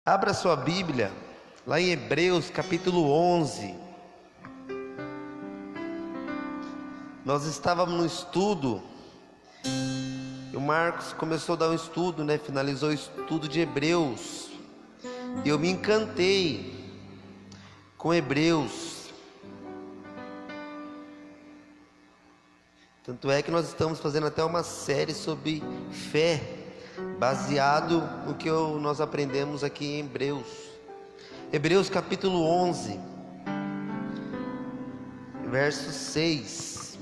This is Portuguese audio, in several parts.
Abra sua Bíblia, lá em Hebreus capítulo 11. Nós estávamos no estudo, e o Marcos começou a dar um estudo, finalizou o estudo de Hebreus, e eu me encantei com Hebreus. Tanto é que nós estamos fazendo até uma série sobre fé, baseado no que nós aprendemos aqui em Hebreus. Hebreus capítulo 11, verso 6.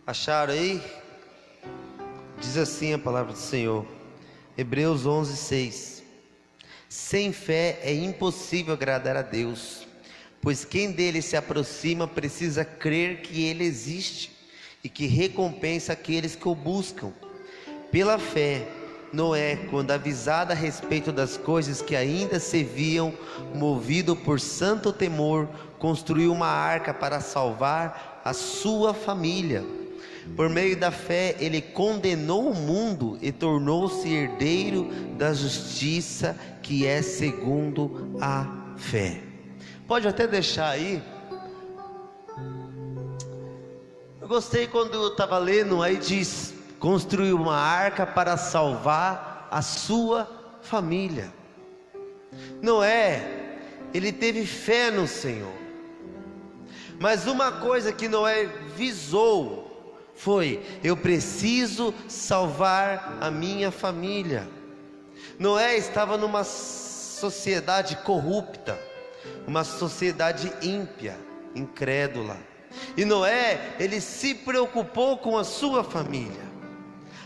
Acharam aí? Diz assim a palavra do Senhor, Hebreus 11, 6. Sem fé é impossível agradar a Deus, pois quem dele se aproxima precisa crer que ele existe e que recompensa aqueles que o buscam. Pela fé, Noé, quando avisado a respeito das coisas que ainda se viam, movido por santo temor, construiu uma arca para salvar a sua família. Por meio da fé, ele condenou o mundo e tornou-se herdeiro da justiça, que é segundo a fé. Pode até deixar aí. Eu gostei quando eu estava lendo, aí diz: construiu uma arca para salvar a sua família. Noé, ele teve fé no Senhor, mas uma coisa que Noé visou foi: eu preciso salvar a minha família. Noé estava numa sociedade corrupta, uma sociedade ímpia, incrédula, e Noé, ele se preocupou com a sua família.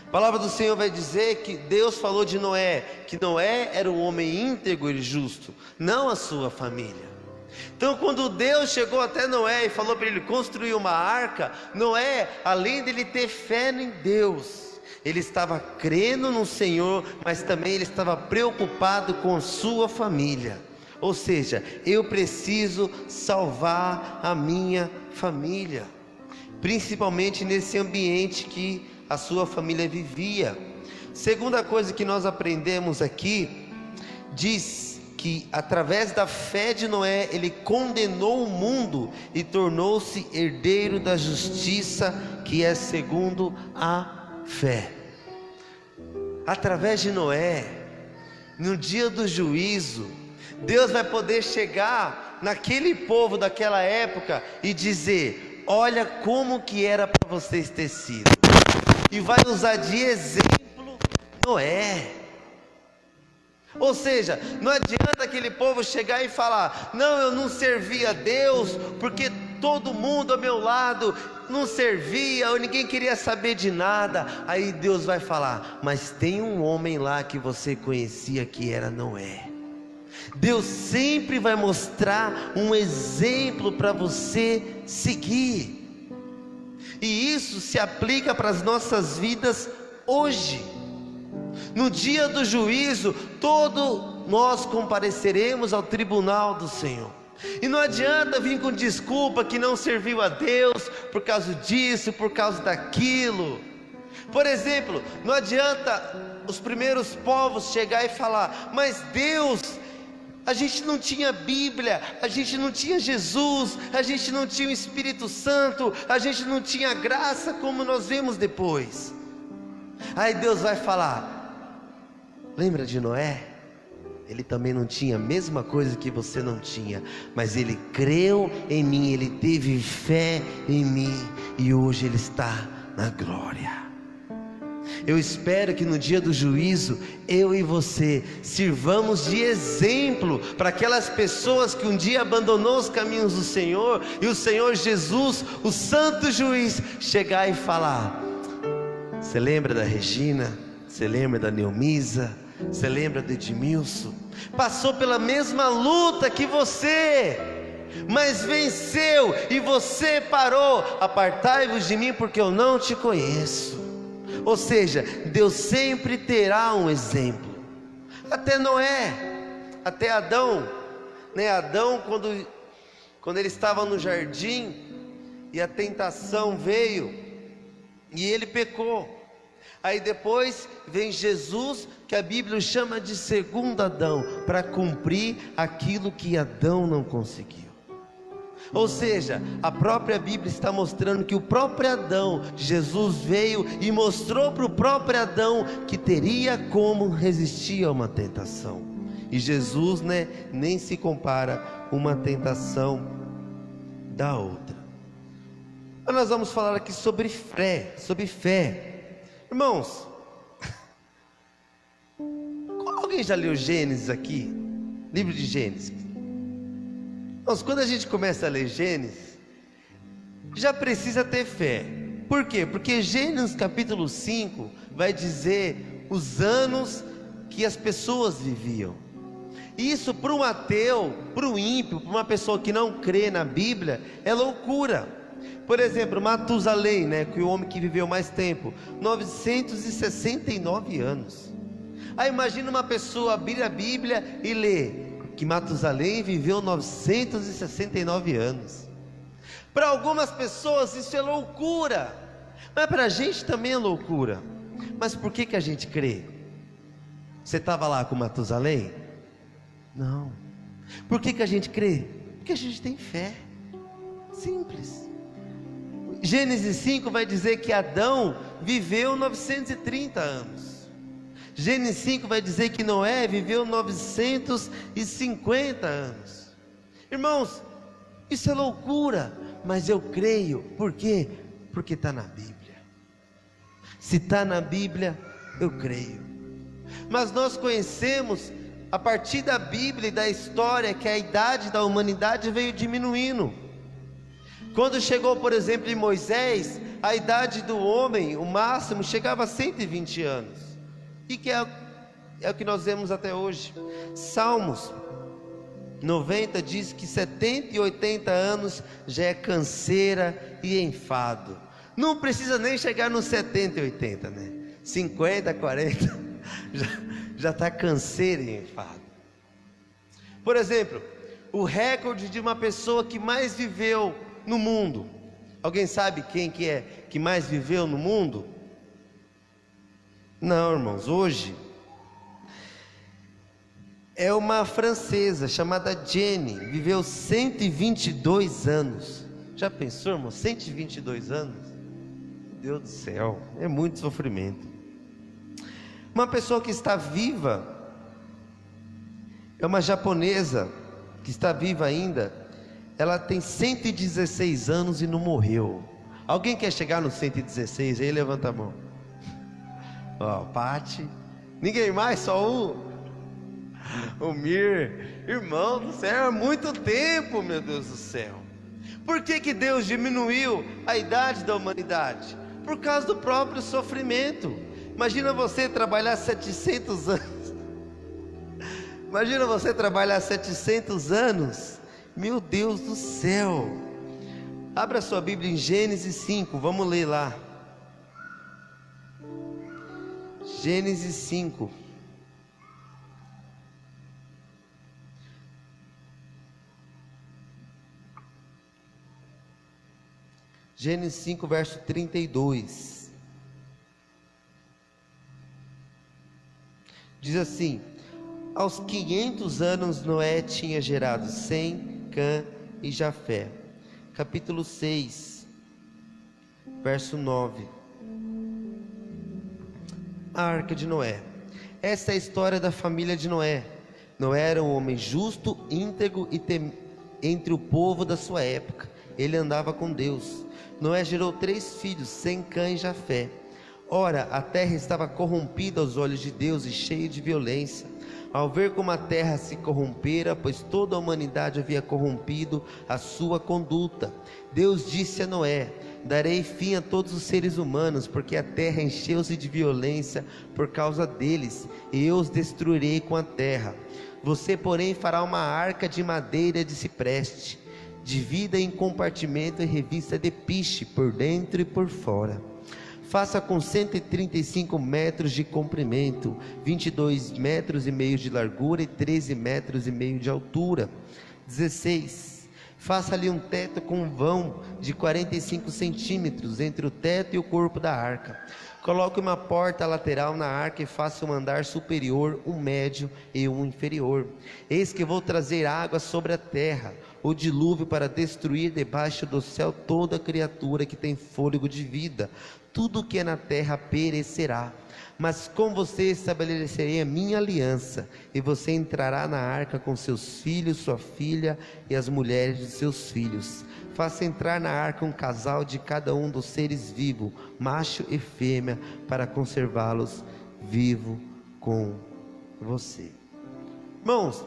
A palavra do Senhor vai dizer que Deus falou de Noé, que Noé era um homem íntegro e justo, não a sua família. Então, quando Deus chegou até Noé e falou para ele construir uma arca, Noé, além de ele ter fé em Deus, ele estava crendo no Senhor, mas também ele estava preocupado com a sua família. Ou seja, eu preciso salvar a minha família, principalmente nesse ambiente que a sua família vivia. Segunda coisa que nós aprendemos aqui, diz que através da fé de Noé, ele condenou o mundo e tornou-se herdeiro da justiça, que é segundo a fé. Através de Noé, no dia do juízo, Deus vai poder chegar naquele povo daquela época e dizer: olha como que era para vocês ter sido, e vai usar de exemplo Noé. Ou seja, não adianta aquele povo chegar e falar: não, eu não servia a Deus, porque todo mundo ao meu lado não servia, ou ninguém queria saber de nada. Aí Deus vai falar: mas tem um homem lá que você conhecia, que era Noé. Deus sempre vai mostrar um exemplo para você seguir, e isso se aplica para as nossas vidas hoje. No dia do juízo, todos nós compareceremos ao tribunal do Senhor, e não adianta vir com desculpa que não serviu a Deus por causa disso, por causa daquilo. Por exemplo, não adianta os primeiros povos chegar e falar: mas Deus, a gente não tinha Bíblia, a gente não tinha Jesus, a gente não tinha o Espírito Santo, a gente não tinha graça, como nós vemos depois. Aí Deus vai falar: lembra de Noé? Ele também não tinha a mesma coisa que você não tinha, mas ele creu em mim, ele teve fé em mim, e hoje ele está na glória. Eu espero que no dia do juízo, eu e você sirvamos de exemplo para aquelas pessoas que um dia abandonou os caminhos do Senhor, e o Senhor Jesus, o santo juiz, chegar e falar: você lembra da Regina? Você lembra da Neumisa? Você lembra do Edmilson? Passou pela mesma luta que você, mas venceu, e você parou. Apartai-vos de mim, porque eu não te conheço. Ou seja, Deus sempre terá um exemplo. Até Noé, até Adão, Adão, quando quando ele estava no jardim e a tentação veio e ele pecou. Aí depois vem Jesus, que a Bíblia chama de segundo Adão, para cumprir aquilo que Adão não conseguiu. Ou seja, a própria Bíblia está mostrando que o próprio Adão, Jesus veio e mostrou para o próprio Adão que teria como resistir a uma tentação. E Jesus, nem se compara uma tentação da outra. Mas nós vamos falar aqui sobre fé. Irmãos, alguém já leu Gênesis aqui? Livro de Gênesis. Irmãos, quando a gente começa a ler Gênesis, já precisa ter fé. Por quê? Porque Gênesis capítulo 5 vai dizer os anos que as pessoas viviam. Isso para um ateu, para um ímpio, para uma pessoa que não crê na Bíblia, é loucura. Por exemplo, Matusalém, que é o homem que viveu mais tempo, 969 anos. Aí imagina uma pessoa abrir a Bíblia e ler que Matusalém viveu 969 anos. Para algumas pessoas isso é loucura, mas para a gente também é loucura. Mas por que a gente crê? Você estava lá com Matusalém? Não. Por que a gente crê? Porque a gente tem fé. Simples. Gênesis 5 vai dizer que Adão viveu 930 anos. Gênesis 5 vai dizer que Noé viveu 950 anos. Irmãos, isso é loucura, mas eu creio. Por quê? Porque está na Bíblia. Se está na Bíblia, eu creio. Mas nós conhecemos, a partir da Bíblia e da história, que a idade da humanidade veio diminuindo. Quando chegou, por exemplo, em Moisés, a idade do homem, o máximo, chegava a 120 anos. E que é o que nós vemos até hoje. Salmos 90 diz que 70 e 80 anos já é canseira e enfado. Não precisa nem chegar nos 70 e 80, 50, 40, já está canseira e enfado. Por exemplo, o recorde de uma pessoa que mais viveu no mundo. Alguém sabe quem que é que mais viveu no mundo? Não, irmãos, hoje é uma francesa chamada Jenny, viveu 122 anos. Já pensou, irmão? 122 anos? Meu Deus do céu, é muito sofrimento. Uma pessoa que está viva é uma japonesa que está viva ainda. Ela tem 116 anos e não morreu. Alguém quer chegar nos 116 aí? Levanta a mão. Pati. Ninguém mais? Só o Mir. Irmão do céu, é muito tempo, meu Deus do céu. Por que Deus diminuiu a idade da humanidade? Por causa do próprio sofrimento. Imagina você trabalhar 700 anos. Imagina você trabalhar 700 anos. Meu Deus do céu. Abra sua Bíblia em Gênesis 5, vamos ler lá. Gênesis 5. Gênesis 5, verso 32. Diz assim: aos 500 anos Noé tinha gerado Sem, Cã e Jafé. Capítulo 6, verso 9. A arca de Noé. Essa é a história da família de Noé. Noé era um homem justo, íntegro e entre o povo da sua época. Ele andava com Deus. Noé gerou 3 filhos, Sem, Cã e Jafé. Ora, a terra estava corrompida aos olhos de Deus e cheia de violência. Ao ver como a terra se corrompera, pois toda a humanidade havia corrompido a sua conduta, Deus disse a Noé: darei fim a todos os seres humanos, porque a terra encheu-se de violência por causa deles, e eu os destruirei com a terra. Você, porém, fará uma arca de madeira de cipreste, divida em compartimento e revista de piche por dentro e por fora. Faça com 135 metros de comprimento, 22 metros e meio de largura e 13 metros e meio de altura. 16. Faça ali um teto com um vão de 45 centímetros entre o teto e o corpo da arca. Coloque uma porta lateral na arca e faça um andar superior, um médio e um inferior. Eis que vou trazer água sobre a terra, o dilúvio, para destruir debaixo do céu toda criatura que tem fôlego de vida. Tudo que é na terra perecerá. Mas com você estabelecerei a minha aliança, e você entrará na arca com seus filhos, sua filha e as mulheres de seus filhos. Faça entrar na arca um casal de cada um dos seres vivos, macho e fêmea, para conservá-los vivo com você. Irmãos,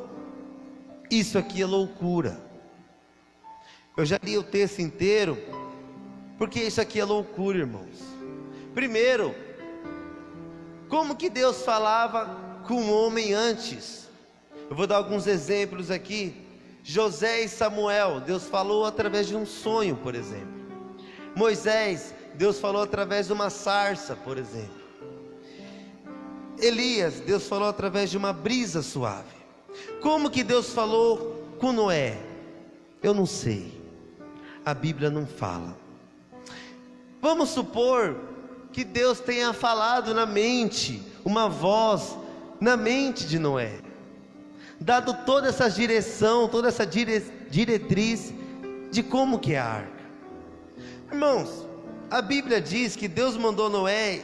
isso aqui é loucura. Eu já li o texto inteiro, porque isso aqui é loucura, irmãos. Primeiro, como que Deus falava com o homem antes? Eu vou dar alguns exemplos aqui. José e Samuel, Deus falou através de um sonho, por exemplo. Moisés, Deus falou através de uma sarça, por exemplo. Elias, Deus falou através de uma brisa suave. Como que Deus falou com Noé? Eu não sei, a Bíblia não fala. Vamos supor que Deus tenha falado na mente, uma voz na mente de Noé, dado toda essa direção, toda essa diretriz de como que é a arca. Irmãos, a Bíblia diz que Deus mandou Noé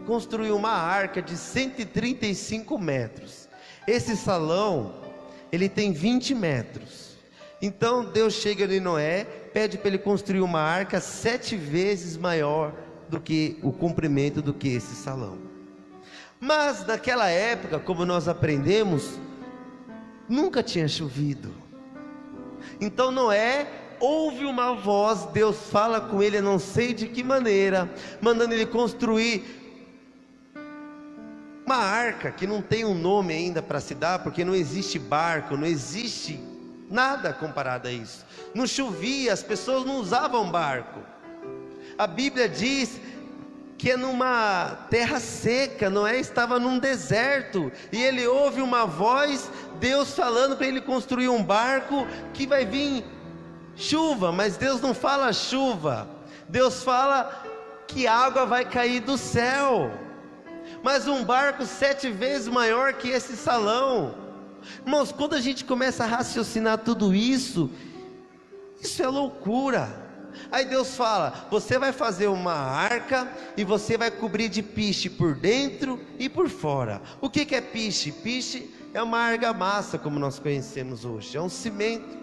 construir uma arca de 135 metros. Esse salão, ele tem 20 metros. Então Deus chega em Noé, pede para ele construir uma arca 7 vezes maior do que o comprimento do que esse salão. Mas naquela época, como nós aprendemos, nunca tinha chovido. Então Noé ouve uma voz, Deus fala com ele, eu não sei de que maneira, mandando ele construir uma arca que não tem um nome ainda para se dar, porque não existe barco, não existe nada comparado a isso. Não chovia, as pessoas não usavam barco. A Bíblia diz que é numa terra seca, Noé estava num deserto, e ele ouve uma voz, Deus falando para ele construir um barco, que vai vir chuva, mas Deus não fala chuva, Deus fala que água vai cair do céu, mas um barco 7 vezes maior que esse salão. Irmãos, quando a gente começa a raciocinar tudo isso, isso é loucura. Aí Deus fala, você vai fazer uma arca e você vai cobrir de piche por dentro e por fora. O que é piche? Piche é uma argamassa, como nós conhecemos hoje, é um cimento.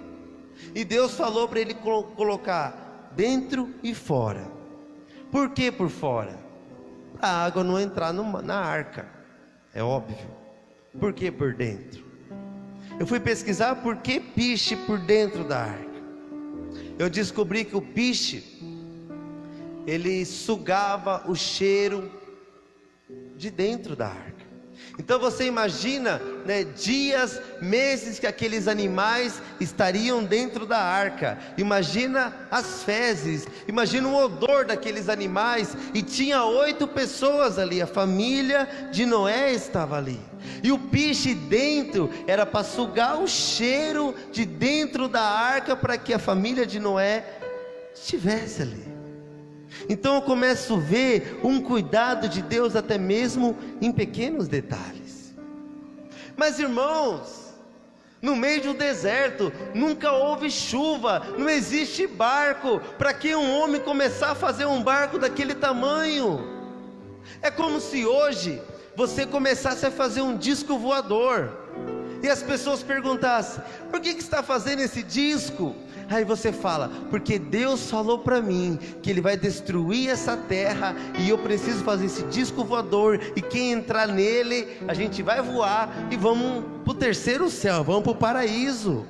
E Deus falou para ele colocar dentro e fora. Por que por fora? Para a água não entrar na arca, é óbvio. Por que por dentro? Eu fui pesquisar por que piche por dentro da arca. Eu descobri que o piche, ele sugava o cheiro de dentro da arca. Então você imagina, né, dias, meses que aqueles animais estariam dentro da arca. Imagina as fezes, imagina o odor daqueles animais. E tinha 8 pessoas ali, a família de Noé estava ali. E o piche dentro era para sugar o cheiro de dentro da arca, para que a família de Noé estivesse ali. Então eu começo a ver um cuidado de Deus até mesmo em pequenos detalhes. Mas irmãos, no meio do deserto, nunca houve chuva, não existe barco. Para que um homem começar a fazer um barco daquele tamanho? É como se hoje você começasse a fazer um disco voador, e as pessoas perguntassem, por que está fazendo esse disco? Aí você fala, porque Deus falou para mim que Ele vai destruir essa terra, e eu preciso fazer esse disco voador, e quem entrar nele, a gente vai voar, e vamos para o terceiro céu, vamos para o paraíso.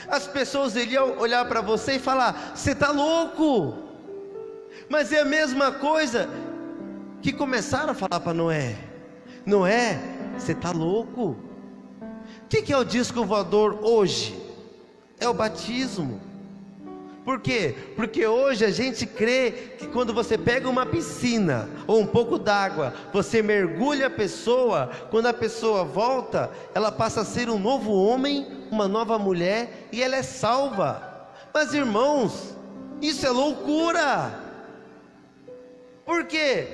As pessoas iriam olhar para você e falar, você está louco. Mas é a mesma coisa que começaram a falar para Noé. Noé, você está louco? O que é o disco voador hoje? É o batismo. Por quê? Porque hoje a gente crê que quando você pega uma piscina ou um pouco d'água, você mergulha a pessoa, quando a pessoa volta, ela passa a ser um novo homem uma nova mulher e ela é salva. Mas irmãos, isso é loucura. Por quê?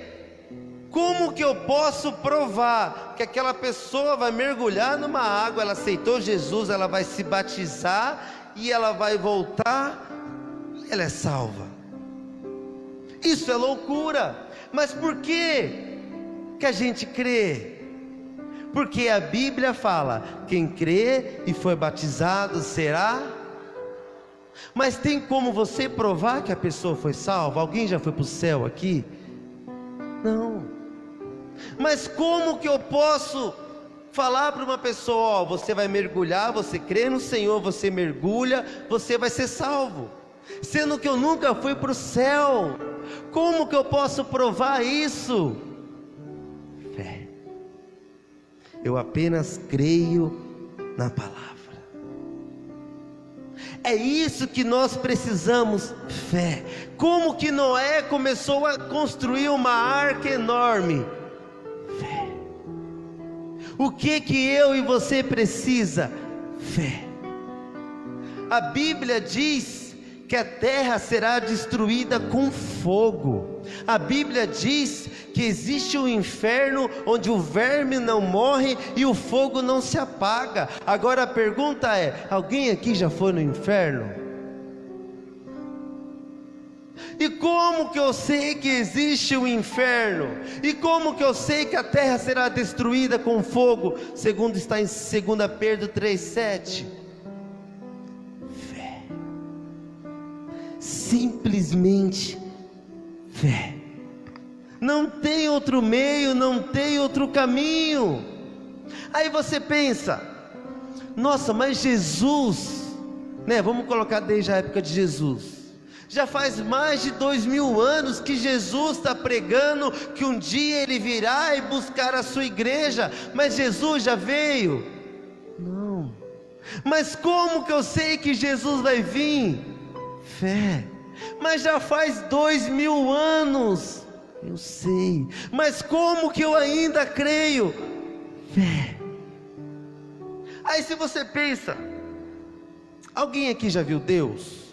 Como que eu posso provar que aquela pessoa vai mergulhar numa água, ela aceitou Jesus, ela vai se batizar e ela vai voltar e ela é salva? Isso é loucura. Mas por que a gente crê? Porque a Bíblia fala: quem crê e foi batizado será. Mas tem como você provar que a pessoa foi salva? Alguém já foi para o céu aqui? Não. Mas como que eu posso falar para uma pessoa: ó, você vai mergulhar, você crê no Senhor, você mergulha, você vai ser salvo, sendo que eu nunca fui para o céu? Como que eu posso provar isso? Fé. Eu apenas creio na palavra. É isso que nós precisamos, fé. Como que Noé começou a construir uma arca enorme? Fé. O que eu e você precisa? Fé. A Bíblia diz que a terra será destruída com fogo. A Bíblia diz que existe um inferno onde o verme não morre e o fogo não se apaga. Agora a pergunta é: alguém aqui já foi no inferno? E como que eu sei que existe um inferno? E como que eu sei que a terra será destruída com fogo? Segundo está em 2 Pedro 3,7. Fé. Simplesmente fé. Não tem outro meio, não tem outro caminho. Aí você pensa: nossa, mas Jesus, né? Vamos colocar desde a época de Jesus. Já faz mais de 2000 anos que Jesus está pregando que um dia Ele virá e buscar a sua igreja. Mas Jesus já veio? Não. Mas como que eu sei que Jesus vai vir? Fé. Mas já faz 2000 anos. Eu sei. Mas como que eu ainda creio? Fé. Aí se você pensa: alguém aqui já viu Deus?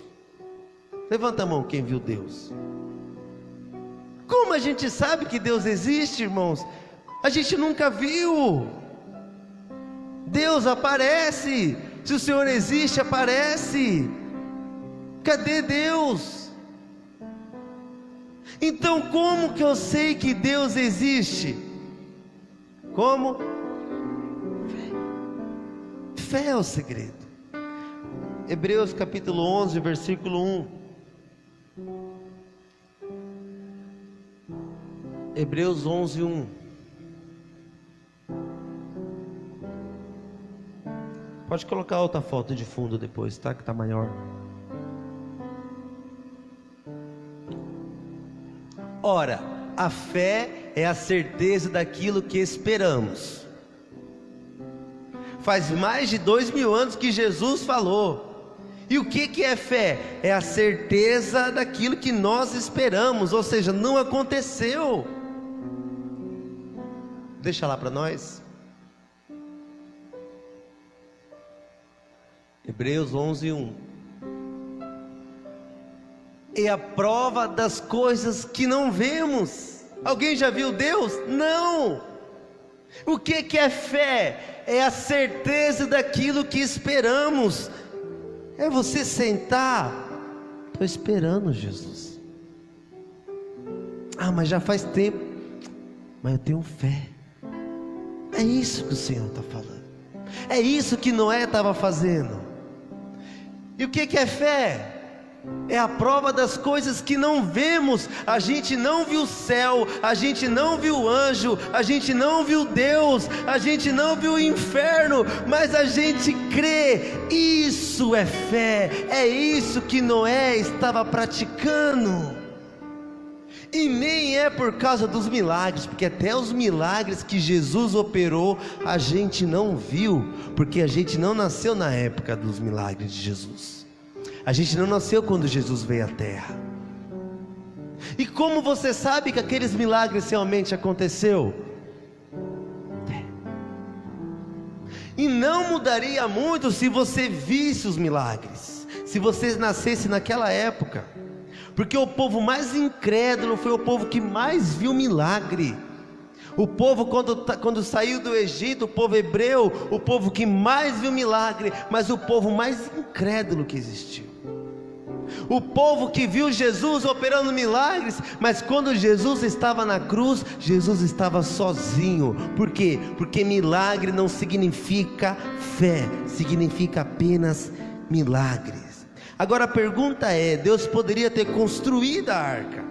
Levanta a mão quem viu Deus. Como a gente sabe que Deus existe, irmãos? A gente nunca viu. Deus aparece. Se o Senhor existe, aparece. Cadê Deus? Então como que eu sei que Deus existe? Como? Fé é o segredo. Hebreus capítulo 11, versículo 1. Hebreus 11, 1. Pode colocar outra foto de fundo depois, tá? Que está maior. Ora, a fé é a certeza daquilo que esperamos. Faz mais de 2000 anos que Jesus falou. E o que é fé? É a certeza daquilo que nós esperamos, ou seja, não aconteceu. Deixa lá para nós. Hebreus 11, 1. É a prova das coisas que não vemos. Alguém já viu Deus? Não. O que é fé? É a certeza daquilo que esperamos. É você sentar: estou esperando Jesus. Ah, mas já faz tempo. Mas eu tenho fé. É isso que o Senhor está falando. É isso que Noé estava fazendo. E o que é fé? É a prova das coisas que não vemos. A gente não viu o céu, a gente não viu o anjo, a gente não viu Deus, a gente não viu o inferno, mas a gente crê. Isso é fé. É isso que Noé estava praticando. E nem é por causa dos milagres, porque até os milagres que Jesus operou a gente não viu, porque a gente não nasceu na época dos milagres de Jesus. A gente não nasceu quando Jesus veio à terra. E como você sabe que aqueles milagres realmente aconteceu? E não mudaria muito se você visse os milagres, se você nascesse naquela época, porque o povo mais incrédulo foi o povo que mais viu milagre. O povo quando saiu do Egito, o povo hebreu, o povo que mais viu milagre, mas o povo mais incrédulo que existiu. O povo que viu Jesus operando milagres, mas quando Jesus estava na cruz, Jesus estava sozinho. Por quê? Porque milagre não significa fé, significa apenas milagres. Agora a pergunta é: Deus poderia ter construído a arca?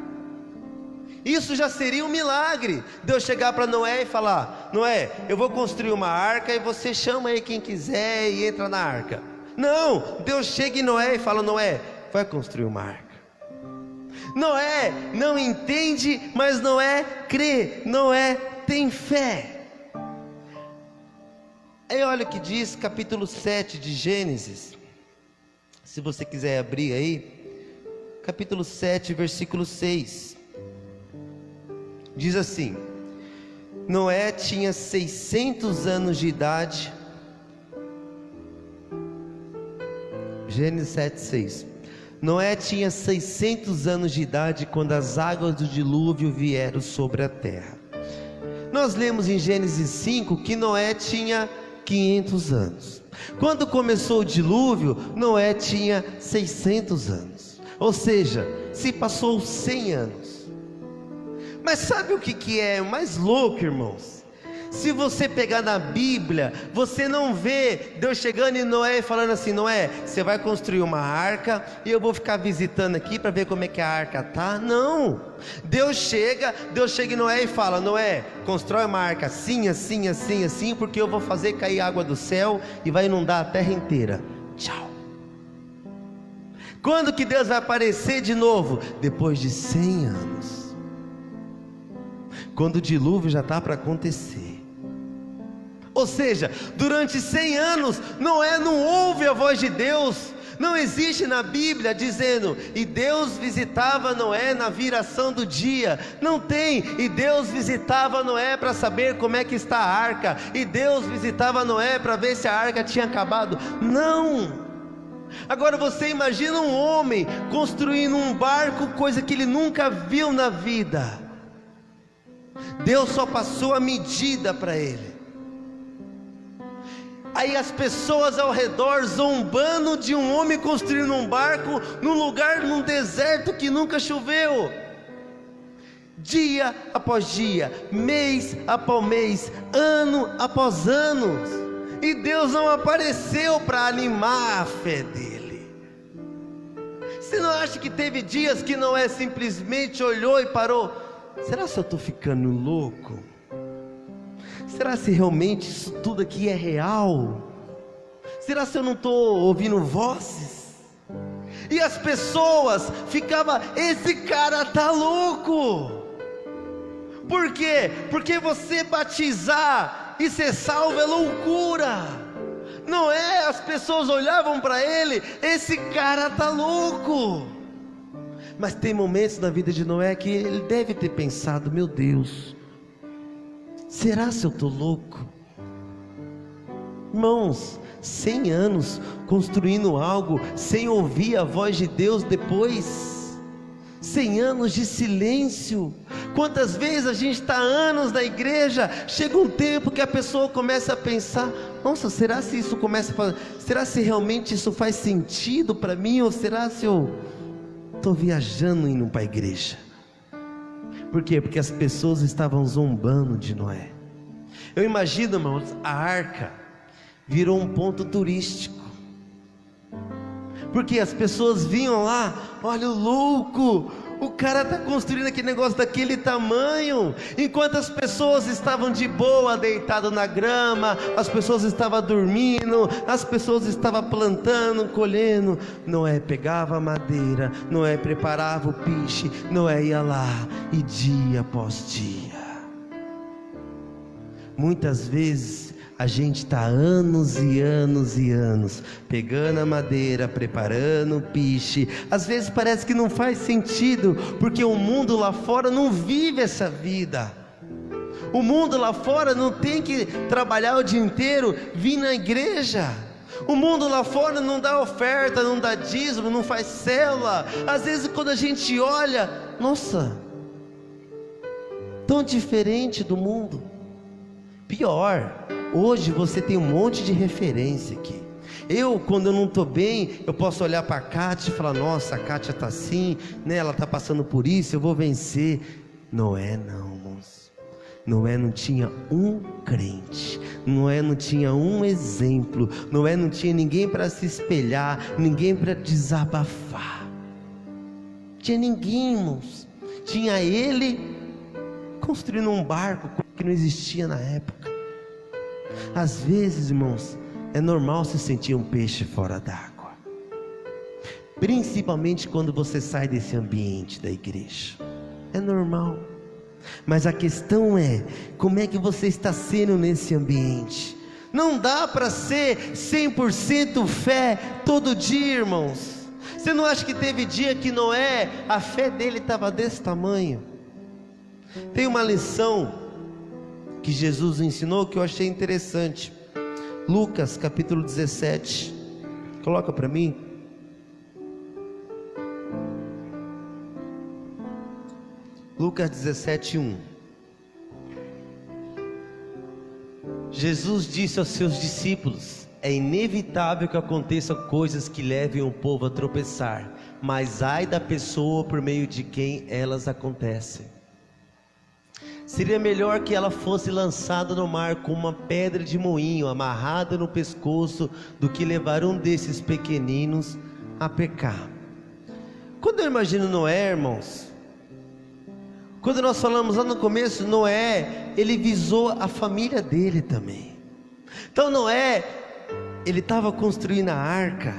Isso já seria um milagre. Deus chegar para Noé e falar: Noé, eu vou construir uma arca e você chama aí quem quiser e entra na arca. Não, Deus chega em Noé e fala: Noé, vai construir uma arca. Noé não entende, mas Noé crê, Noé tem fé. Aí olha o que diz capítulo 7 de Gênesis, se você quiser abrir aí, capítulo 7, versículo 6, diz assim: Noé tinha 600 anos de idade. Gênesis 7, 6. Noé tinha 600 anos de idade quando as águas do dilúvio vieram sobre a terra. Nós lemos em Gênesis 5 que Noé tinha 500 anos. Quando começou o dilúvio, Noé tinha 600 anos. Ou seja, se passou 100 anos. Mas sabe o que é mais louco, irmãos? Se você pegar na Bíblia, você não vê Deus chegando em Noé e falando assim: Noé, você vai construir uma arca e eu vou ficar visitando aqui para ver como é que a arca tá. Não, Deus chega em Noé e fala: Noé, constrói uma arca assim, assim, assim, assim, porque eu vou fazer cair água do céu e vai inundar a terra inteira. Tchau. Quando que Deus vai aparecer de novo? Depois de 100 anos, quando o dilúvio já está para acontecer. Ou seja, durante 100 anos, Noé não ouve a voz de Deus. Não existe na Bíblia dizendo: e Deus visitava Noé na viração do dia. Não tem. E Deus visitava Noé para saber como é que está a arca. E Deus visitava Noé para ver se a arca tinha acabado. Não. Agora você imagina um homem construindo um barco, coisa que ele nunca viu na vida. Deus só passou a medida para ele. Aí as pessoas ao redor zombando de um homem construindo um barco num lugar, num deserto que nunca choveu. Dia após dia, mês após mês, ano após ano. E Deus não apareceu para animar a fé dele. Você não acha que teve dias que Noé simplesmente olhou e parou? Será que eu estou ficando louco? Será se realmente isso tudo aqui é real? Será se eu não estou ouvindo vozes? E as pessoas ficavam: esse cara está louco. Por quê? Porque você batizar e ser salvo é loucura. Não é? As pessoas olhavam para ele: esse cara está louco. Mas tem momentos na vida de Noé que ele deve ter pensado: meu Deus, será se eu estou louco? Irmãos, 100 anos construindo algo sem ouvir a voz de Deus depois. 100 anos de silêncio. Quantas vezes a gente está anos na igreja, chega um tempo que a pessoa começa a pensar: nossa, será se isso começa a fazer, será se realmente isso faz sentido para mim? Ou será se eu estou viajando indo para a igreja? Por quê? Porque as pessoas estavam zombando de Noé. Eu imagino, irmãos, a arca virou um ponto turístico, porque as pessoas vinham lá: olha o louco, o cara está construindo aquele negócio daquele tamanho. Enquanto as pessoas estavam de boa, deitado na grama, as pessoas estavam dormindo, as pessoas estavam plantando, colhendo, Noé pegava a madeira, Noé preparava o piche, Noé ia lá, e dia após dia. Muitas vezes a gente está anos e anos e anos pegando a madeira, preparando o piche. Às vezes parece que não faz sentido, porque o mundo lá fora não vive essa vida. O mundo lá fora não tem que trabalhar o dia inteiro, vir na igreja. O mundo lá fora não dá oferta, não dá dízimo, não faz célula. Às vezes quando a gente olha, nossa, tão diferente do mundo. Pior, hoje você tem um monte de referência aqui. Quando eu não estou bem, eu posso olhar para a Kátia e falar, nossa, a Kátia está assim, né? Ela está passando por isso, eu vou vencer. Noé não, moço. Noé não tinha um crente, Noé não tinha um exemplo, Noé não tinha ninguém para se espelhar, ninguém para desabafar. Tinha ninguém, irmãos. Tinha ele construindo um barco que não existia na época. Às vezes, irmãos, é normal se sentir um peixe fora d'água, principalmente quando você sai desse ambiente da igreja. É normal. Mas a questão é, como é que você está sendo nesse ambiente? Não dá para ser 100% fé todo dia, irmãos. Você não acha que teve dia que Noé, a fé dele estava desse tamanho? Tem uma lição que Jesus ensinou que eu achei interessante. Lucas capítulo 17, coloca para mim. Lucas 17:1. Jesus disse aos seus discípulos: é inevitável que aconteçam coisas que levem o povo a tropeçar, mas ai da pessoa por meio de quem elas acontecem. Seria melhor que ela fosse lançada no mar com uma pedra de moinho amarrada no pescoço, do que levar um desses pequeninos a pecar. Quando eu imagino Noé, irmãos, quando nós falamos lá no começo, Noé, ele visou a família dele também. Então Noé, ele estava construindo a arca,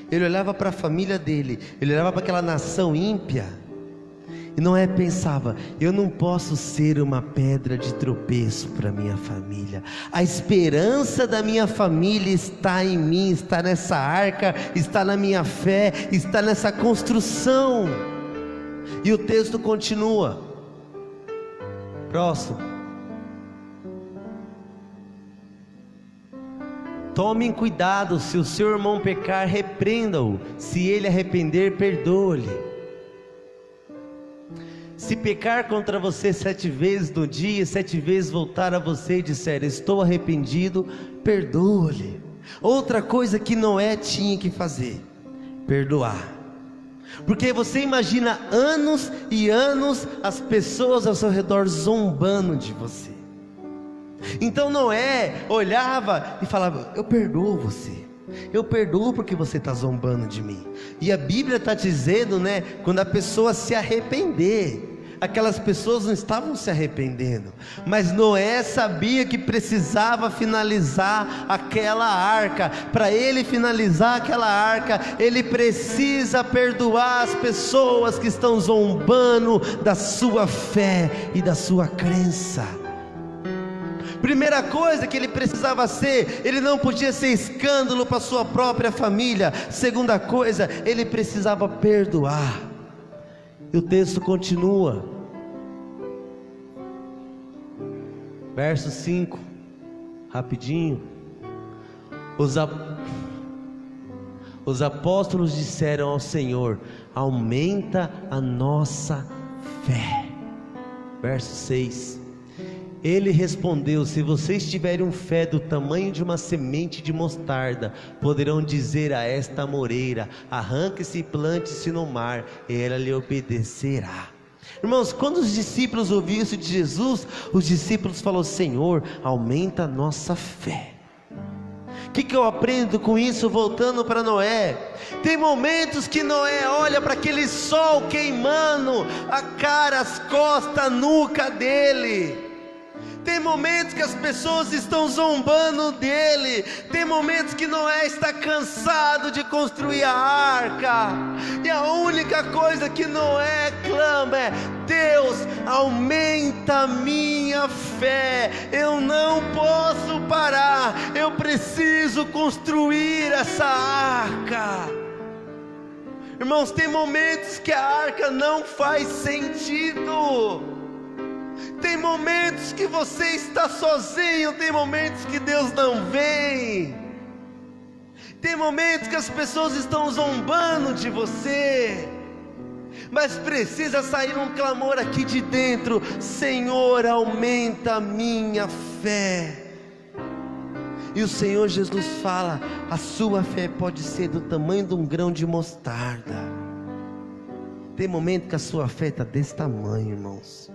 ele olhava para a família dele, ele olhava para aquela nação ímpia, e Noé pensava: eu não posso ser uma pedra de tropeço para minha família. A esperança da minha família está em mim, está nessa arca, está na minha fé, está nessa construção. E o texto continua. Próximo. Tomem cuidado, se o seu irmão pecar, repreenda-o, se ele arrepender, perdoe-lhe. Se pecar contra você 7 vezes no dia, 7 vezes voltar a você e disser: estou arrependido, perdoa-lhe. Outra coisa que Noé tinha que fazer: perdoar. Porque você imagina anos e anos as pessoas ao seu redor zombando de você. Então Noé olhava e falava: eu perdoo você, eu perdoo porque você está zombando de mim. E a Bíblia está dizendo, né, quando a pessoa se arrepender. Aquelas pessoas não estavam se arrependendo, mas Noé sabia que precisava finalizar aquela arca. Para ele finalizar aquela arca, ele precisa perdoar as pessoas que estão zombando da sua fé e da sua crença. Primeira coisa que ele precisava ser, ele não podia ser escândalo para sua própria família. Segunda coisa, ele precisava perdoar. E o texto continua, verso 5, rapidinho. Os apóstolos disseram ao Senhor: aumenta a nossa fé. Verso 6. Ele respondeu: se vocês tiverem fé do tamanho de uma semente de mostarda, poderão dizer a esta amoreira: arranque-se e plante-se no mar, e ela lhe obedecerá. Irmãos, quando os discípulos ouviram isso de Jesus, os discípulos falaram: Senhor, aumenta a nossa fé. O que eu aprendo com isso? Voltando para Noé, tem momentos que Noé olha para aquele sol queimando a cara, as costas, a nuca dele. Tem momentos que as pessoas estão zombando dele. Tem momentos que Noé está cansado de construir a arca, e a única coisa que Noé clama é: Deus, aumenta a minha fé. Eu não posso parar, eu preciso construir essa arca. Irmãos, tem momentos que a arca não faz sentido. Tem momentos que você está sozinho, tem momentos que Deus não vem, tem momentos que as pessoas estão zombando de você, mas precisa sair um clamor aqui de dentro: Senhor, aumenta a minha fé. E o Senhor Jesus fala: a sua fé pode ser do tamanho de um grão de mostarda. Tem momento que a sua fé está desse tamanho, irmãos.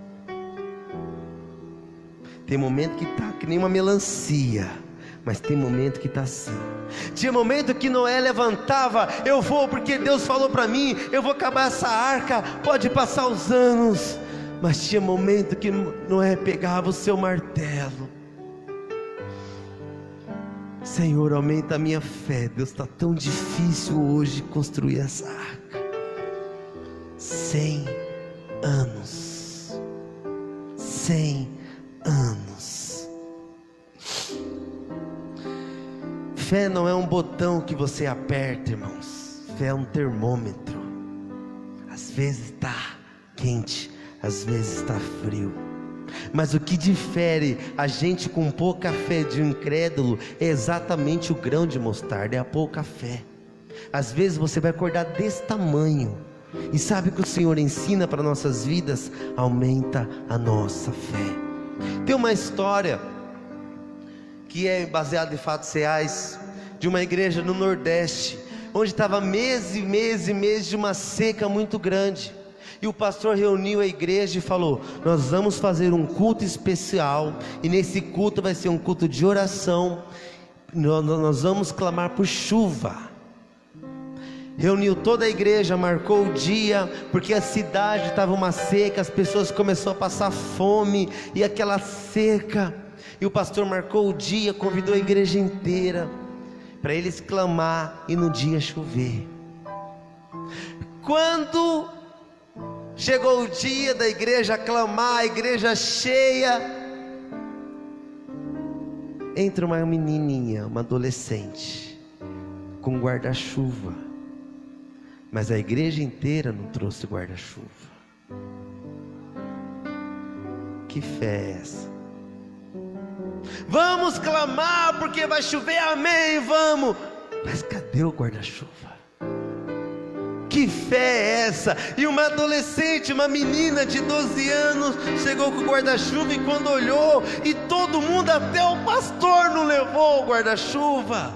Tem momento que está que nem uma melancia, mas tem momento que está assim. Tinha momento que Noé levantava: eu vou porque Deus falou para mim, eu vou acabar essa arca, pode passar os anos. Mas tinha momento que Noé pegava o seu martelo: Senhor, aumenta a minha fé. Deus, está tão difícil hoje construir essa arca. 100 anos. 100 anos. Fé não é um botão que você aperta, irmãos. Fé é um termômetro. Às vezes está quente, às vezes está frio. Mas o que difere a gente com pouca fé de um incrédulo é exatamente o grão de mostarda, é a pouca fé. Às vezes você vai acordar desse tamanho, e sabe o que o Senhor ensina para nossas vidas? Aumenta a nossa fé. Tem uma história que é baseada em fatos reais, de uma igreja no Nordeste, onde estava meses e meses e meses de uma seca muito grande. E o pastor reuniu a igreja e falou: nós vamos fazer um culto especial, e nesse culto vai ser um culto de oração, nós vamos clamar por chuva. Reuniu toda a igreja, marcou o dia, porque a cidade estava uma seca, as pessoas começaram a passar fome, e aquela seca, e o pastor marcou o dia, convidou a igreja inteira, para eles clamar, e no dia chover. Quando chegou o dia da igreja clamar, a igreja cheia, entra uma menininha, uma adolescente, com guarda-chuva, mas a igreja inteira não trouxe guarda-chuva. Que fé é essa? Vamos clamar porque vai chover, amém, vamos, mas cadê o guarda-chuva? Que fé é essa? E uma adolescente, uma menina de 12 anos, chegou com o guarda-chuva, e quando olhou, e todo mundo, até o pastor, não levou o guarda-chuva.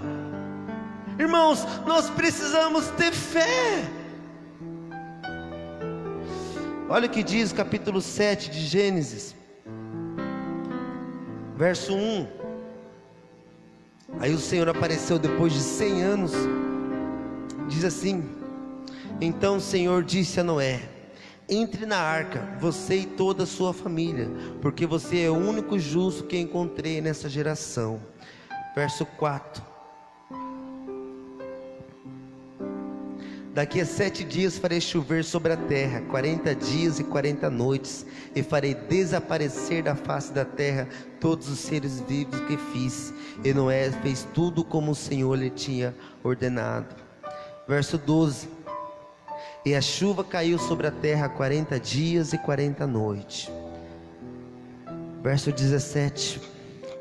Irmãos, nós precisamos ter fé. Olha o que diz capítulo 7 de Gênesis, verso 1. Aí o Senhor apareceu depois de 100 anos, diz assim: então o Senhor disse a Noé: entre na arca, você e toda a sua família, porque você é o único justo que encontrei nessa geração. Verso 4: daqui a 7 dias farei chover sobre a terra, 40 dias e 40 noites, e farei desaparecer da face da terra todos os seres vivos que fiz. E Noé fez tudo como o Senhor lhe tinha ordenado. Verso 12: e a chuva caiu sobre a terra 40 dias e 40 noites. Verso 17: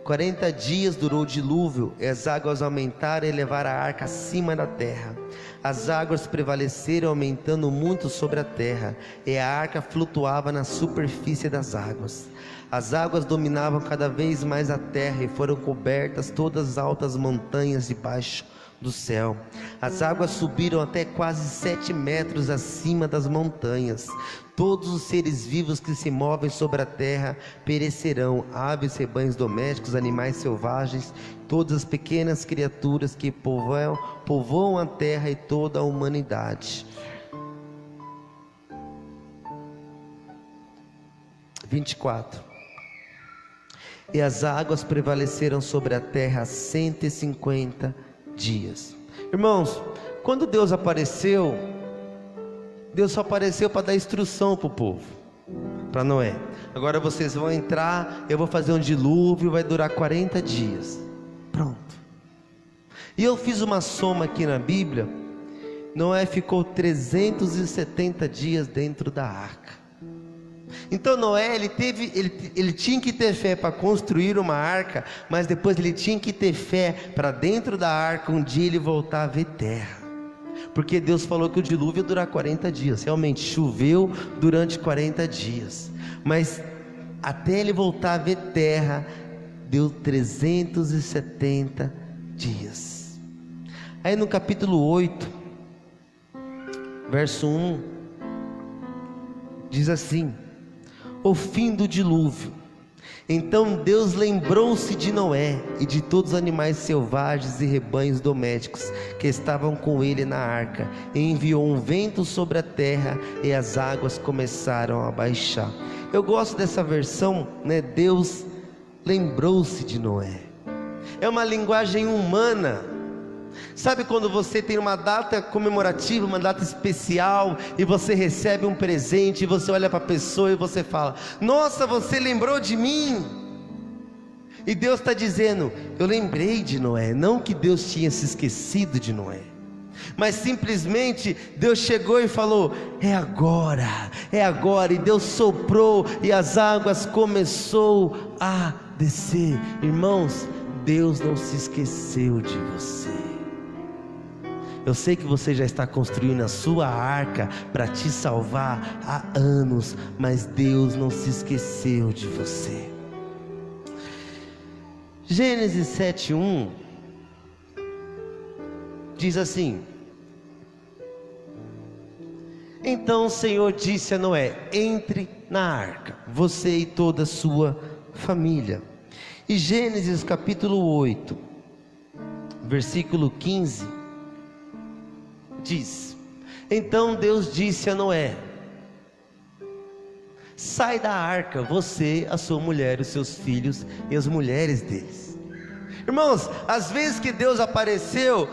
40 dias durou o dilúvio, e as águas aumentaram e levaram a arca acima da terra. As águas prevaleceram, aumentando muito sobre a terra, e a arca flutuava na superfície das águas. As águas dominavam cada vez mais a terra, e foram cobertas todas as altas montanhas debaixo do céu. As águas subiram até quase 7 metros acima das montanhas. Todos os seres vivos que se movem sobre a terra perecerão: aves, rebanhos domésticos, animais selvagens, todas as pequenas criaturas que povoam a terra, e toda a humanidade. 24: e as águas prevaleceram sobre a terra 150 dias. Irmãos, quando Deus apareceu, Deus só apareceu para dar instrução para o povo, para Noé: agora vocês vão entrar, eu vou fazer um dilúvio, vai durar 40 dias. Pronto. E eu fiz uma soma aqui na Bíblia. Noé ficou 370 dias dentro da arca. Então Noé, ele tinha que ter fé para construir uma arca, mas depois ele tinha que ter fé para dentro da arca um dia ele voltar a ver terra. Porque Deus falou que o dilúvio ia durar 40 dias. Realmente choveu durante 40 dias. Mas até ele voltar a ver terra, deu 370 dias. Aí no capítulo 8, verso 1, diz assim: o fim do dilúvio. Então Deus lembrou-se de Noé e de todos os animais selvagens e rebanhos domésticos que estavam com ele na arca, e enviou um vento sobre a terra, e as águas começaram a baixar. Eu gosto dessa versão, né? Deus lembrou-se de Noé. É uma linguagem humana. Sabe quando você tem uma data comemorativa, uma data especial, e você recebe um presente, e você olha para a pessoa e você fala: nossa, você lembrou de mim? E Deus está dizendo: eu lembrei de Noé. Não que Deus tinha se esquecido de Noé, mas simplesmente Deus chegou e falou: é agora, é agora. E Deus soprou e as águas começou a descer. Irmãos, Deus não se esqueceu de você. Eu sei que você já está construindo a sua arca para te salvar há anos, mas Deus não se esqueceu de você. Gênesis 7:1 diz assim: então o Senhor disse a Noé: entre na arca, você e toda a sua família. E Gênesis capítulo 8, versículo 15 diz: então Deus disse a Noé: sai da arca, você, a sua mulher, os seus filhos e as mulheres deles. Irmãos, às vezes que Deus apareceu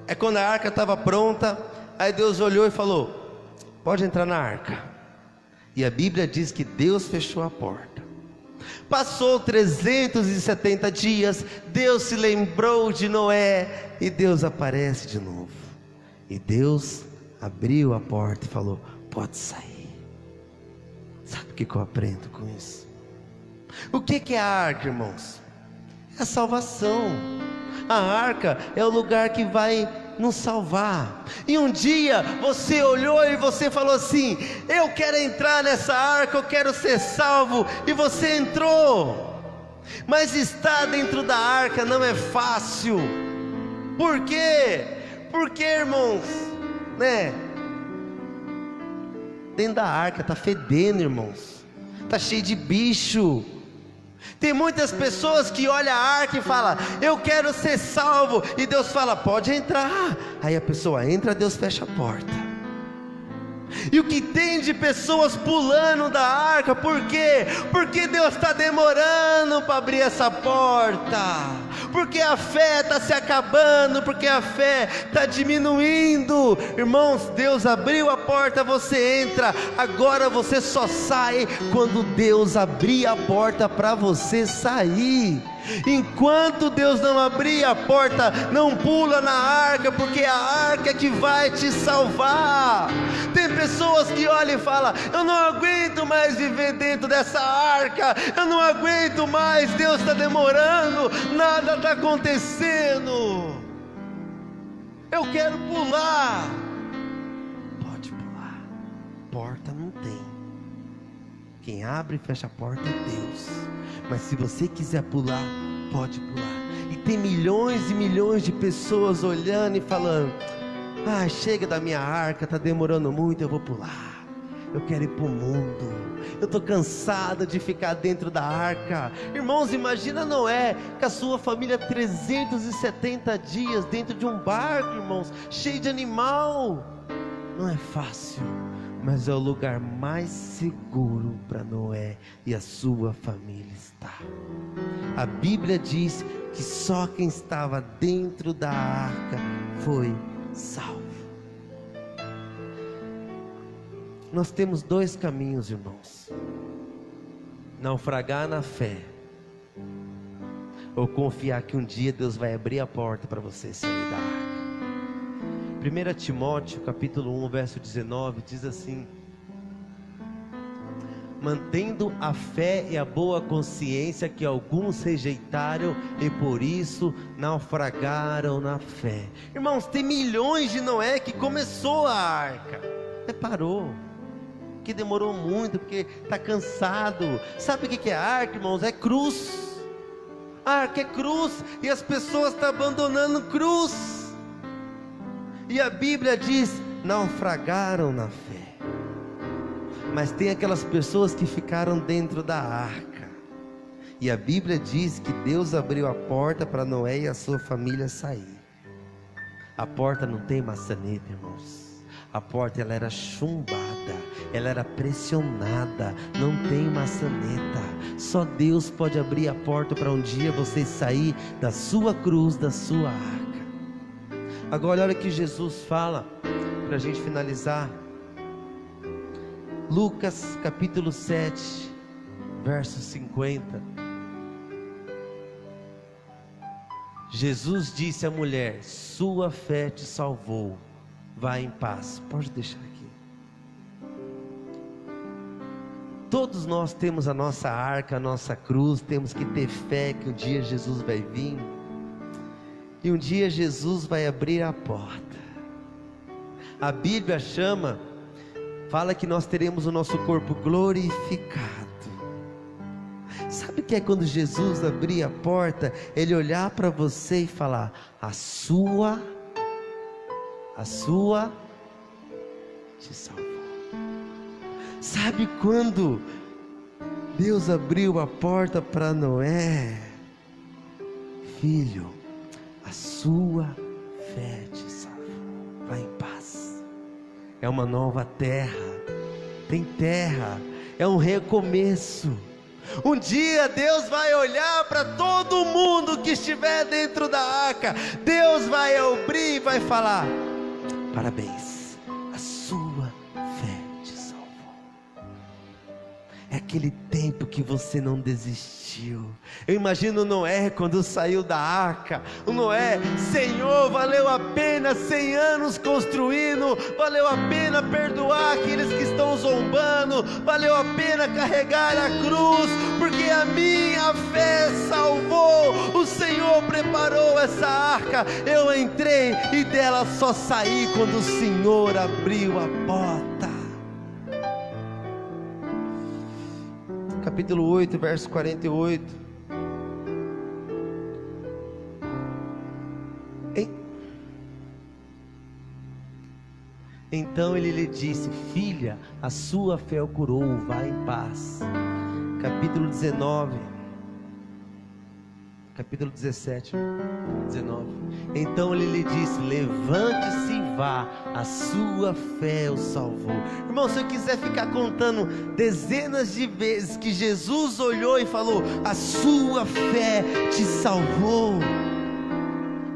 é quando a arca estava pronta. Aí Deus olhou e falou: pode entrar na arca. E a Bíblia diz que Deus fechou a porta. Passou 370 dias, Deus se lembrou de Noé, e Deus aparece de novo. E Deus abriu a porta e falou: pode sair. Sabe o que eu aprendo com isso? O que é a arca, irmãos? É a salvação. A arca é o lugar que vai nos salvar. E um dia você olhou e você falou assim: eu quero entrar nessa arca, eu quero ser salvo. E você entrou. Mas estar dentro da arca não é fácil. Por quê? Porque, irmãos, né? Dentro da arca está fedendo, irmãos. Está cheio de bicho. Tem muitas pessoas que olham a arca e falam: eu quero ser salvo. E Deus fala: pode entrar. Aí a pessoa entra, Deus fecha a porta. E o que tem de pessoas pulando da arca? Por quê? Porque Deus está demorando para abrir essa porta. Porque a fé está se acabando, porque a fé está diminuindo. Irmãos, Deus abriu a porta, você entra. Agora você só sai quando Deus abrir a porta para você sair. Enquanto Deus não abrir a porta, não pula na arca, porque a arca é que vai te salvar. Tem pessoas que olham e falam: eu não aguento mais viver dentro dessa arca, eu não aguento mais, Deus está demorando, nada está acontecendo, eu quero pular. Pode pular, porta não tem. Quem abre e fecha a porta é Deus. Mas se você quiser pular, pode pular. E tem milhões e milhões de pessoas olhando e falando: ah, chega da minha arca, está demorando muito, eu vou pular. Eu quero ir para o mundo. Eu estou cansado de ficar dentro da arca. Irmãos, imagina Noé com a sua família 370 dias dentro de um barco, irmãos, cheio de animal. Não é fácil, mas é o lugar mais seguro para Noé e a sua família estar. A Bíblia diz que só quem estava dentro da arca foi salvo. Nós temos dois caminhos, irmãos: naufragar na fé, ou confiar que um dia Deus vai abrir a porta para você sair da arca. 1 Timóteo capítulo 1 verso 19 diz assim: mantendo a fé e a boa consciência que alguns rejeitaram e por isso naufragaram na fé. Irmãos, tem milhões de Noé que começou a arca, até parou, que demorou muito, porque está cansado. Sabe o que é arca, irmãos? É cruz. A arca é cruz, e as pessoas estão abandonando cruz. E a Bíblia diz, naufragaram na fé. Mas tem aquelas pessoas que ficaram dentro da arca, e a Bíblia diz que Deus abriu a porta para Noé e a sua família sair. A porta não tem maçaneta, irmãos. A porta, ela era chumbada, ela era pressionada, não tem maçaneta. Só Deus pode abrir a porta para um dia você sair da sua cruz, da sua arca. Agora olha o que Jesus fala, para a gente finalizar. Lucas capítulo 7, verso 50. Jesus disse à mulher: sua fé te salvou, vá em paz. Pode deixar aqui. Todos nós temos a nossa arca, a nossa cruz. Temos que ter fé que um dia Jesus vai vir, e um dia Jesus vai abrir a porta. A Bíblia fala que nós teremos o nosso corpo glorificado. Sabe o que é quando Jesus abrir a porta? Ele olhar para você e falar: a sua te salvou. Sabe quando Deus abriu a porta para Noé? Filho, a sua fé te salvou, vá em paz. É uma nova terra, tem terra, é um recomeço. Um dia Deus vai olhar para todo mundo que estiver dentro da arca. Deus vai abrir e vai falar: parabéns, a sua fé te salvou. É aquele tempo que você não desistiu. Eu imagino Noé quando saiu da arca. O Noé: Senhor, valeu a pena 100 anos construindo, valeu a pena perdoar aqueles que estão zombando, valeu a pena carregar a cruz, porque a minha fé salvou. O Senhor preparou essa arca, eu entrei e dela só saí quando o Senhor abriu a porta. Capítulo 8, verso 48. Então ele lhe disse: filha, a sua fé o curou, vá em paz. Capítulo 19, capítulo 17, 19. Então ele lhe disse: levante-se e vá, a sua fé o salvou. Irmão, se eu quiser ficar contando dezenas de vezes que Jesus olhou e falou: a sua fé te salvou.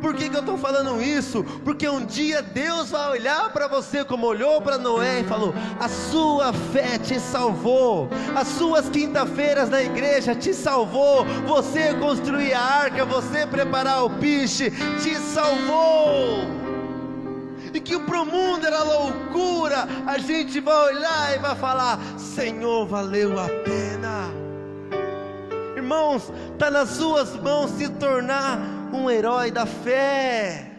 Por que eu estou falando isso? Porque um dia Deus vai olhar para você como olhou para Noé e falou: a sua fé te salvou. As suas quinta-feiras na igreja te salvou. Você construir a arca, você preparar o piche, te salvou. E que pro mundo era loucura, a gente vai olhar e vai falar: Senhor, valeu a pena. Irmãos, está nas suas mãos se tornar um herói da fé.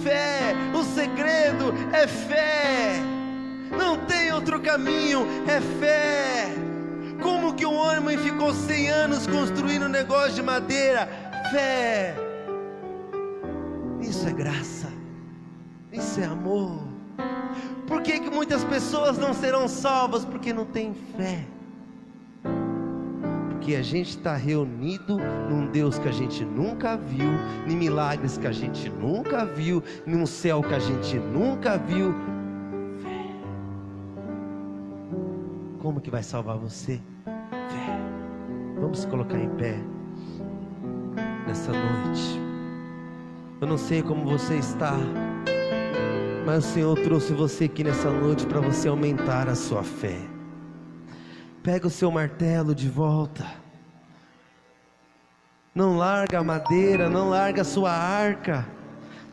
Fé, o segredo é fé. Não tem outro caminho, é fé. Como que um homem ficou 100 anos construindo um negócio de madeira? Fé. Isso é graça, isso é amor. Por que muitas pessoas não serão salvas? Porque não tem fé. Porque a gente está reunido num Deus que a gente nunca viu, em milagres que a gente nunca viu, num céu que a gente nunca viu. Fé. Como que vai salvar você? Fé. Vamos se colocar em pé nessa noite. Eu não sei como você está, mas o Senhor trouxe você aqui nessa noite para você aumentar a sua fé. Pega o seu martelo de volta. Não larga a madeira, não larga a sua arca,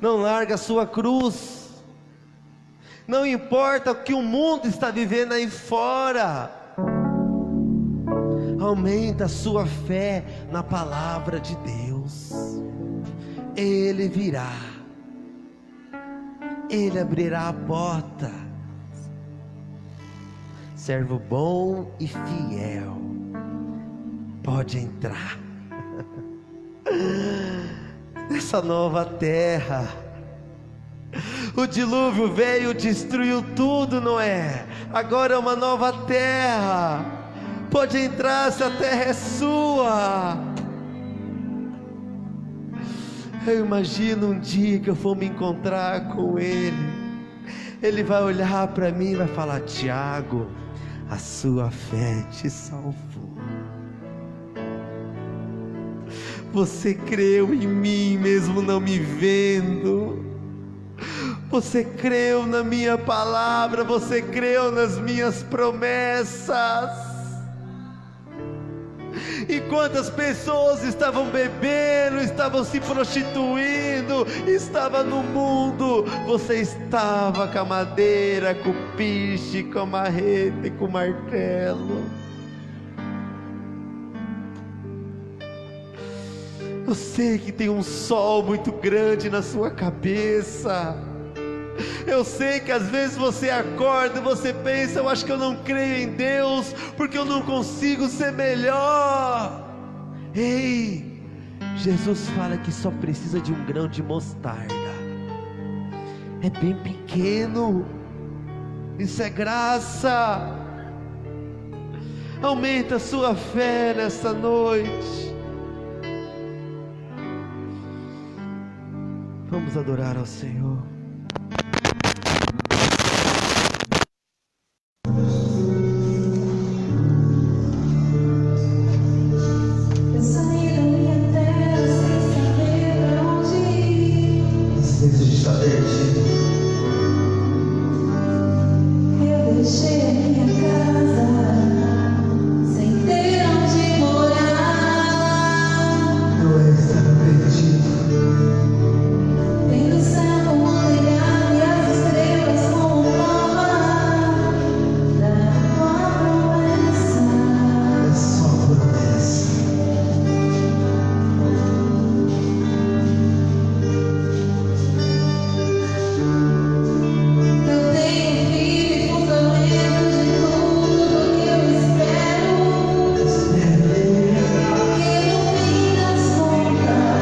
não larga a sua cruz. Não importa o que o mundo está vivendo aí fora. Aumenta a sua fé na palavra de Deus. Ele virá, Ele abrirá a porta. Servo bom e fiel, pode entrar nessa nova terra. O dilúvio veio, destruiu tudo, não é? Agora é uma nova terra. Pode entrar, essa terra é sua. Eu imagino um dia que eu for me encontrar com Ele. Ele vai olhar para mim e vai falar: Tiago, a sua fé te salvou. Você creu em mim mesmo não me vendo. Você creu na minha palavra. Você creu nas minhas promessas. E quantas pessoas estavam bebendo, estavam se prostituindo, estavam no mundo, você estava com a madeira, com o piche, com a marreta e com o martelo. Eu sei que tem um sol muito grande na sua cabeça. Eu sei que às vezes você acorda e você pensa: eu acho que eu não creio em Deus, porque eu não consigo ser melhor. Ei, Jesus fala que só precisa de um grão de mostarda. É bem pequeno. Isso é graça. Aumenta a sua fé nessa noite. Vamos adorar ao Senhor. Eu deixei